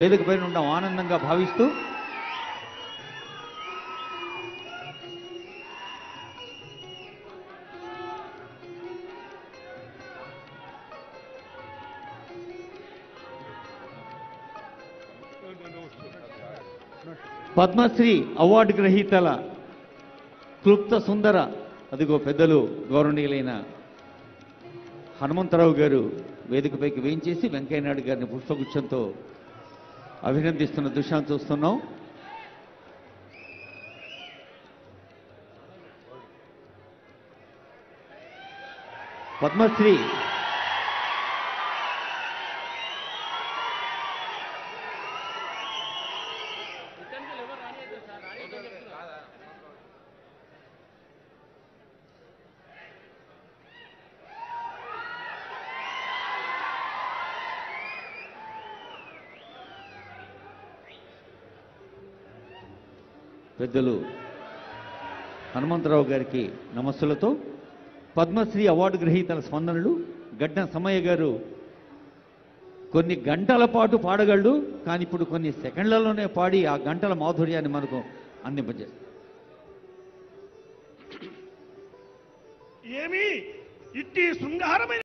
వేదిక పైన ఉండడం ఆనందంగా భావిస్తూ పద్మశ్రీ అవార్డు గ్రహీతల క్లుప్త సుందర అదిగో పెద్దలు గౌరవనీయులైన హనుమంతరావు గారు వేదికపైకి వేయించేసి వెంకయ్యనాయుడు గారిని పుష్పగుచ్చంతో అభినందిస్తున్న దృశ్యాన్ని చూస్తున్నాం. పద్మశ్రీ పెద్దలు హనుమంతరావు గారికి నమస్సులతో పద్మశ్రీ అవార్డు గ్రహీతల స్పందనలు. గడ్డ సమయ్య గారు కొన్ని గంటల పాటు పాడగలడు, కానీ ఇప్పుడు కొన్ని సెకండ్లలోనే పాడి ఆ గంటల మాధుర్యాన్ని మనకు అందింపజేస్తారు. ఏమి ఇట్టి శృంగారమైన